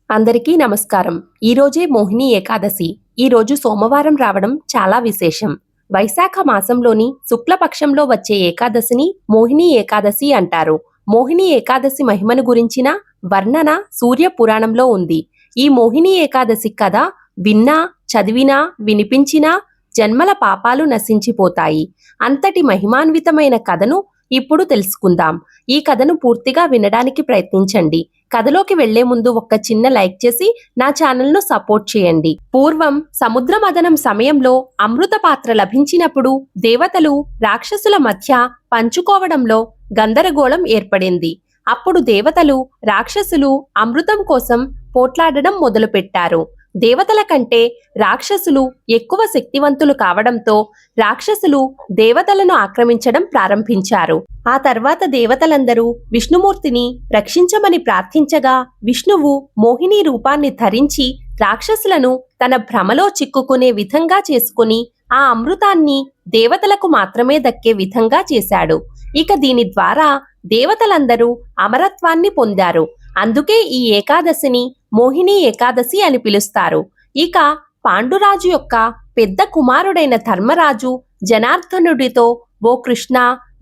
అందరికీ నమస్కారం. ఈరోజే మోహిని ఏకాదశి. ఈరోజు సోమవారం రావడం చాలా విశేషం. వైశాఖ మాసంలోని శుక్లపక్షంలో వచ్చే ఏకాదశిని మోహిని ఏకాదశి అంటారు. మోహిని ఏకాదశి మహిమను గురించిన వర్ణన సూర్య పురాణంలో ఉంది. ఈ మోహిని ఏకాదశి కథ విన్నా, చదివినా, వినిపించినా జన్మల పాపాలు నశించిపోతాయి. అంతటి మహిమాన్వితమైన కథను ఇప్పుడు తెలుసుకుందాం. ఈ కథను పూర్తిగా వినడానికి ప్రయత్నించండి. కథలోకి వెళ్లే ముందు ఒక్క చిన్న లైక్ చేసి నా ఛానల్ను సపోర్ట్ చేయండి. పూర్వం సముద్ర మథనం సమయంలో అమృత పాత్ర లభించినప్పుడు దేవతలు రాక్షసుల మధ్య పంచుకోవడంలో గందరగోళం ఏర్పడింది. అప్పుడు దేవతలు రాక్షసులు అమృతం కోసం పోట్లాడడం మొదలుపెట్టారు. దేవతల కంటే రాక్షసులు ఎక్కువ శక్తివంతులు కావడంతో రాక్షసులు దేవతలను ఆక్రమించడం ప్రారంభించారు. ఆ తర్వాత దేవతలందరూ విష్ణుమూర్తిని రక్షించమని ప్రార్థించగా విష్ణువు మోహిని రూపాన్ని ధరించి రాక్షసులను తన భ్రమలో చిక్కుకునే విధంగా చేసుకుని ఆ అమృతాన్ని దేవతలకు మాత్రమే దక్కే విధంగా చేశాడు. ఇక దీని ద్వారా దేవతలందరూ అమరత్వాన్ని పొందారు. అందుకే ఈ ఏకాదశిని మోహిని ఏకాదశి అని పిలుస్తారు. ఇక పాండురాజు యొక్క పెద్ద కుమారుడైన ధర్మరాజు జనార్దనుడితో, ఓ కృష్ణ,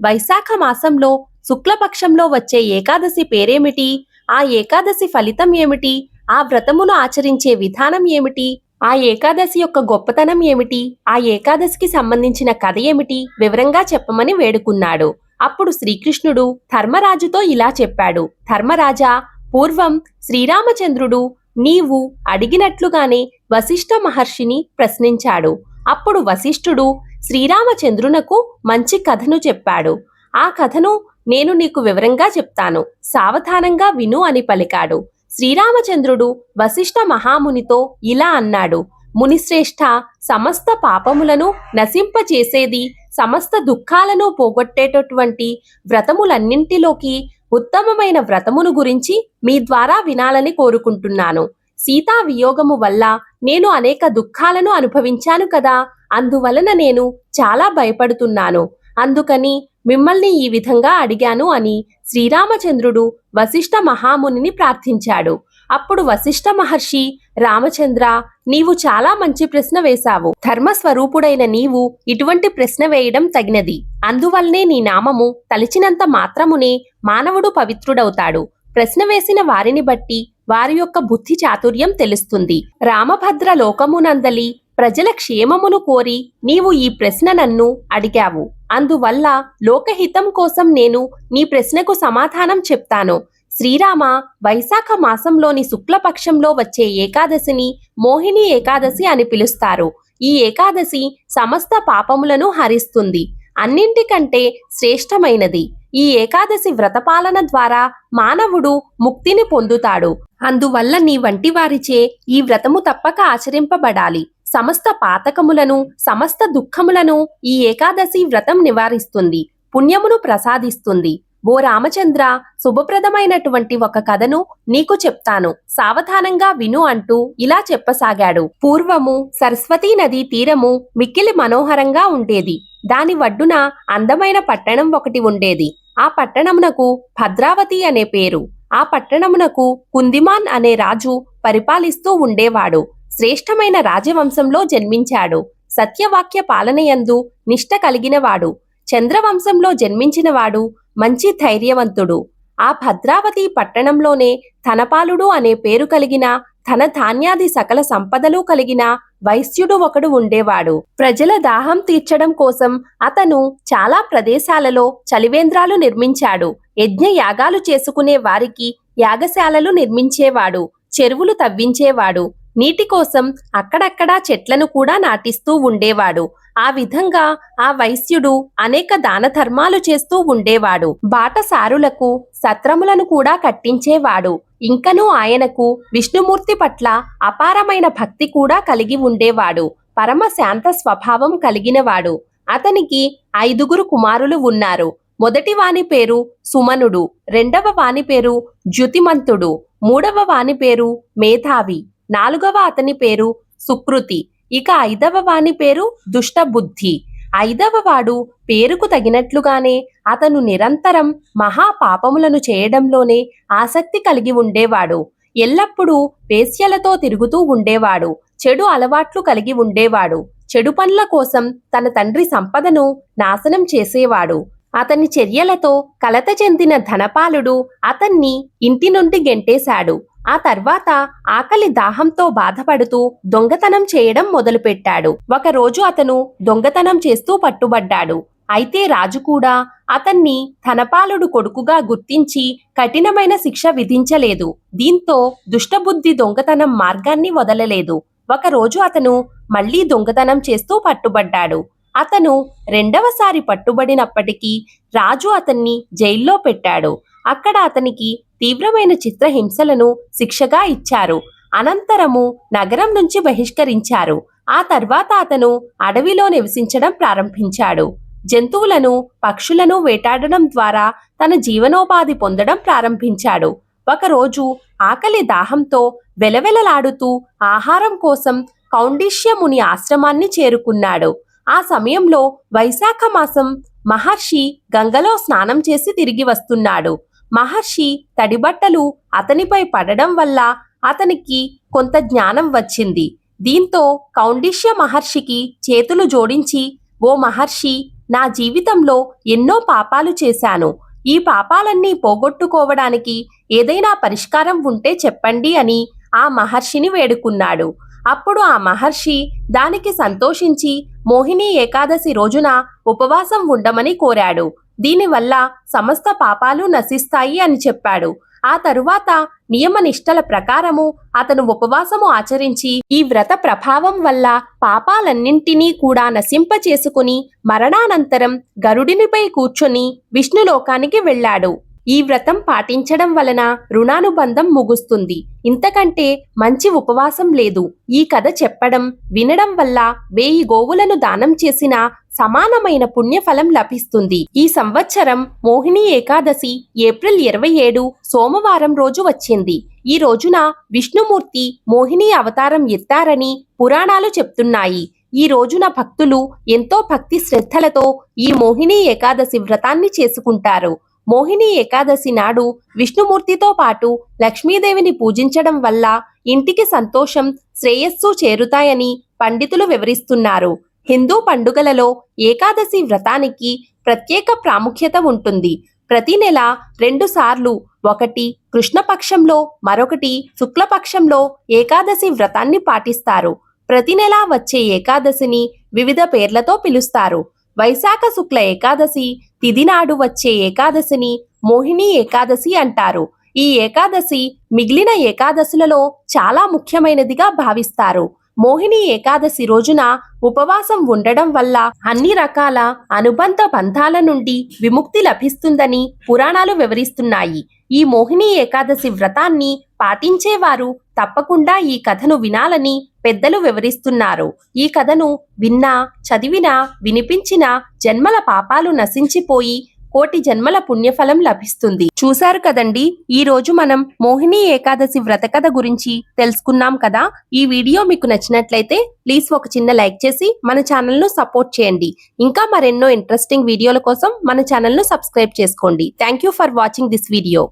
వైశాఖ మాసంలో శుక్లపక్షంలో వచ్చే ఏకాదశి పేరేమిటి? ఆ ఏకాదశి ఫలితం ఏమిటి? ఆ వ్రతమును ఆచరించే విధానం ఏమిటి? ఆ ఏకాదశి యొక్క గొప్పతనం ఏమిటి? ఆ ఏకాదశికి సంబంధించిన కథ ఏమిటి? వివరంగా చెప్పమని వేడుకున్నాడు. అప్పుడు శ్రీకృష్ణుడు ధర్మరాజుతో ఇలా చెప్పాడు. ధర్మరాజా, పూర్వం శ్రీరామచంద్రుడు నీవు అడిగినట్లుగానే వశిష్ఠ మహర్షిని ప్రశ్నించాడు. అప్పుడు వశిష్ఠుడు శ్రీరామచంద్రునకు మంచి కథను చెప్పాడు. ఆ కథను నేను నీకు వివరంగా చెప్తాను, సావధానంగా విను అని పలికాడు. శ్రీరామచంద్రుడు వశిష్ఠ మహామునితో ఇలా అన్నాడు. మునిశ్రేష్ఠ, సమస్త పాపములను నశింపచేసేది, సమస్త దుఃఖాలను పోగొట్టేటటువంటి వ్రతములన్నింటిలోకి ఉత్తమమైన వ్రతమును గురించి మీ ద్వారా వినాలని కోరుకుంటున్నాను. సీతా వియోగము వల్ల నేను అనేక దుఃఖాలను అనుభవించాను కదా, అందువలన నేను చాలా భయపడుతున్నాను. అందుకని మిమ్మల్ని ఈ విధంగా అడిగాను అని శ్రీరామచంద్రుడు వశిష్ఠ మహామునిని ప్రార్థించాడు. అప్పుడు వశిష్ఠ మహర్షి, రామచంద్ర, నీవు చాలా మంచి ప్రశ్న వేశావు. ధర్మస్వరూపుడైన నీవు ఇటువంటి ప్రశ్న వేయడం తగినది. అందువల్లనే నీ నామము తలిచినంత మాత్రమునే మానవుడు పవిత్రుడవుతాడు. ప్రశ్న వేసిన వారిని బట్టి వారి యొక్క బుద్ధి చాతుర్యం తెలుస్తుంది. రామభద్ర లోకమునందలి ప్రజల క్షేమమును కోరి నీవు ఈ ప్రశ్న నన్ను అడిగావు. అందువల్ల లోకహితం కోసం నేను నీ ప్రశ్నకు సమాధానం చెప్తాను. శ్రీరామ, వైశాఖ మాసంలోని శుక్లపక్షంలో వచ్చే ఏకాదశిని మోహిని ఏకాదశి అని పిలుస్తారు. ఈ ఏకాదశి సమస్త పాపములను హరిస్తుంది, అన్నింటికంటే శ్రేష్టమైనది. ఈ ఏకాదశి వ్రతపాలన ద్వారా మానవుడు ముక్తిని పొందుతాడు. అందువల్ల నీ వంటి వారిచే ఈ వ్రతము తప్పక ఆచరింపబడాలి. సమస్త పాతకములను, సమస్త దుఃఖములను ఈ ఏకాదశి వ్రతం నివారిస్తుంది, పుణ్యమును ప్రసాదిస్తుంది. ఓ రామచంద్ర, శుభప్రదమైనటువంటి ఒక కథను నీకు చెప్తాను, సావధానంగా విను అంటూ ఇలా చెప్పసాగాడు. పూర్వము సరస్వతీ నదీ తీరము మిక్కిలి మనోహరంగా ఉండేది. దాని వడ్డున అందమైన పట్టణం ఒకటి ఉండేది. ఆ పట్టణమునకు భద్రావతి అనే పేరు. ఆ పట్టణమునకు కుందిమాన్ అనే రాజు పరిపాలిస్తూ ఉండేవాడు. శ్రేష్టమైన రాజవంశంలో జన్మించాడు. సత్యవాక్య పాలనయందు నిష్ట కలిగినవాడు. చంద్రవంశంలో జన్మించినవాడు, మంచి ధైర్యవంతుడు. ఆ భద్రావతి పట్టణంలోనే ధనపాలుడు అనే పేరు కలిగిన, ధన ధాన్యాది సకల సంపదలు కలిగిన వైశ్యుడు ఒకడు ఉండేవాడు. ప్రజల దాహం తీర్చడం కోసం అతను చాలా ప్రదేశాలలో చలివేంద్రాలు నిర్మించాడు. యజ్ఞ యాగాలు చేసుకునే వారికి యాగశాలలు నిర్మించేవాడు. చెరువులు తవ్వించేవాడు. నీటి కోసం అక్కడక్కడా చెట్లను కూడా నాటిస్తూ ఉండేవాడు. ఆ విధంగా ఆ వైశ్యుడు అనేక దాన ధర్మాలు చేస్తూ ఉండేవాడు. బాటసారులకు సత్రములను కూడా కట్టించేవాడు. ఇంకనూ ఆయనకు విష్ణుమూర్తి పట్ల అపారమైన భక్తి కూడా కలిగి ఉండేవాడు. పరమ శాంత స్వభావం కలిగినవాడు. అతనికి 5 కుమారులు ఉన్నారు. మొదటి వాని పేరు సుమనుడు, రెండవ వాని పేరు జ్యుతిమంతుడు, మూడవ వాని పేరు మేధావి, నాలుగవ అతని పేరు సుకృతి, ఇక 5వ వాని పేరు దుష్టబుద్ధి. 5వ వాడు పేరుకు తగినట్లుగానే అతను నిరంతరం మహాపాపములను చేయడంలోనే ఆసక్తి కలిగి ఉండేవాడు. ఎల్లప్పుడూ వేశ్యలతో తిరుగుతూ ఉండేవాడు. చెడు అలవాట్లు కలిగి ఉండేవాడు. చెడు పనుల కోసం తన తండ్రి సంపదను నాశనం చేసేవాడు. అతని చర్యలతో కలత చెందిన ధనపాలుడు అతన్ని ఇంటి నుండి గెంటేశాడు. ఆ తర్వాత ఆకలి దాహంతో బాధపడుతూ దొంగతనం చేయడం మొదలుపెట్టాడు. ఒకరోజు అతను దొంగతనం చేస్తూ పట్టుబడ్డాడు. అయితే రాజు కూడా అతన్ని ధనపాలుడు కొడుకుగా గుర్తించి కఠినమైన శిక్ష విధించలేదు. దీంతో దుష్టబుద్ధి దొంగతనం మార్గాన్ని వదలలేదు. ఒకరోజు అతను మళ్లీ దొంగతనం చేస్తూ పట్టుబడ్డాడు. అతను రెండవసారి పట్టుబడినప్పటికీ రాజు అతన్ని జైల్లో పెట్టాడు. అక్కడ అతనికి తీవ్రమైన చిత్రహింసలను శిక్షగా ఇచ్చారు. అనంతరము నగరం నుంచి బహిష్కరించారు. ఆ తర్వాత అతను అడవిలో నివసించడం ప్రారంభించాడు. జంతువులను, పక్షులను వేటాడడం ద్వారా తన జీవనోపాధి పొందడం ప్రారంభించాడు. ఒకరోజు ఆకలి దాహంతో వెలవెలలాడుతూ ఆహారం కోసం కౌండిష్య ముని ఆశ్రమాన్ని చేరుకున్నాడు. ఆ సమయంలో వైశాఖ మాసం. మహర్షి గంగలో స్నానం చేసి తిరిగి వస్తున్నాడు. మహర్షి తడిబట్టలు అతనిపై పడడం వల్ల అతనికి కొంత జ్ఞానం వచ్చింది. దీంతో కౌండిష్య మహర్షికి చేతులు జోడించి, ఓ మహర్షి, నా జీవితంలో ఎన్నో పాపాలు చేశాను. ఈ పాపాలన్నీ పోగొట్టుకోవడానికి ఏదైనా పరిష్కారం ఉంటే చెప్పండి అని ఆ మహర్షిని వేడుకున్నాడు. అప్పుడు ఆ మహర్షి దానికి సంతోషించి మోహిని ఏకాదశి రోజున ఉపవాసం ఉండమని కోరాడు. దీనివల్ల సమస్త పాపాలు నశిస్తాయి అని చెప్పాడు. ఆ తరువాత నియమనిష్టల ప్రకారము అతను ఉపవాసము ఆచరించి ఈ వ్రత ప్రభావం వల్ల పాపాలన్నింటినీ కూడా నశింపచేసుకుని మరణానంతరం గరుడినిపై కూర్చొని విష్ణులోకానికి వెళ్ళాడు. ఈ వ్రతం పాటించడం వలన రుణానుబంధం ముగుస్తుంది. ఇంతకంటే మంచి ఉపవాసం లేదు. ఈ కథ చెప్పడం, వినడం వల్ల 1000 గోవులను దానం చేసిన సమానమైన పుణ్యఫలం లభిస్తుంది. ఈ సంవత్సరం మోహిని ఏకాదశి ఏప్రిల్ 27 సోమవారం రోజు వచ్చింది. ఈ రోజున విష్ణుమూర్తి మోహిని అవతారం ఎత్తారని పురాణాలు చెప్తున్నాయి. ఈ రోజున భక్తులు ఎంతో భక్తి శ్రద్ధలతో ఈ మోహిని ఏకాదశి వ్రతాన్ని చేసుకుంటారు. మోహిని ఏకాదశి నాడు విష్ణుమూర్తితో పాటు లక్ష్మీదేవిని పూజించడం వల్ల ఇంటికి సంతోషం, శ్రేయస్సు చేరుతాయని పండితులు వివరిస్తున్నారు. హిందూ పండుగలలో ఏకాదశి వ్రతానికి ప్రత్యేక ప్రాముఖ్యత ఉంటుంది. ప్రతి నెల 2 సార్లు, ఒకటి కృష్ణపక్షంలో, మరొకటి శుక్లపక్షంలో ఏకాదశి వ్రతాన్ని పాటిస్తారు. ప్రతి నెలా వచ్చే ఏకాదశిని వివిధ పేర్లతో పిలుస్తారు. వైశాఖ శుక్ల ఏకాదశి తిథి నాడు వచ్చే ఏకాదశిని మోహిని ఏకాదశి అంటారు. ఈ ఏకాదశి మిగిలిన ఏకాదశులలో చాలా ముఖ్యమైనదిగా భావిస్తారు. మోహిని ఏకాదశి రోజున ఉపవాసం ఉండడం వల్ల అన్ని రకాల అనుబంధ బంధాల నుండి విముక్తి లభిస్తుందని పురాణాలు వివరిస్తున్నాయి. ఈ మోహిని ఏకాదశి వ్రతాన్ని పాటించేవారు తప్పకుండా ఈ కథను వినాలని పెద్దలు వివరిస్తున్నారు. ఈ కథను విన్నా, చదివినా, వినిపించినా జన్మల పాపాలు నశించిపోయి కోటి జన్మల పుణ్యఫలం లభిస్తుంది. చూశారు కదండి, ఈ రోజు మనం మోహిని ఏకాదశి వ్రత కథ గురించి తెలుసుకున్నాం కదా. ఈ వీడియో మీకు నచ్చినట్లయితే ప్లీజ్ ఒక చిన్న లైక్ చేసి మన ఛానల్ను సపోర్ట్ చేయండి. ఇంకా మరెన్నో ఇంట్రెస్టింగ్ వీడియోల కోసం మన ఛానల్ను సబ్స్క్రైబ్ చేసుకోండి. Thank you for watching this video.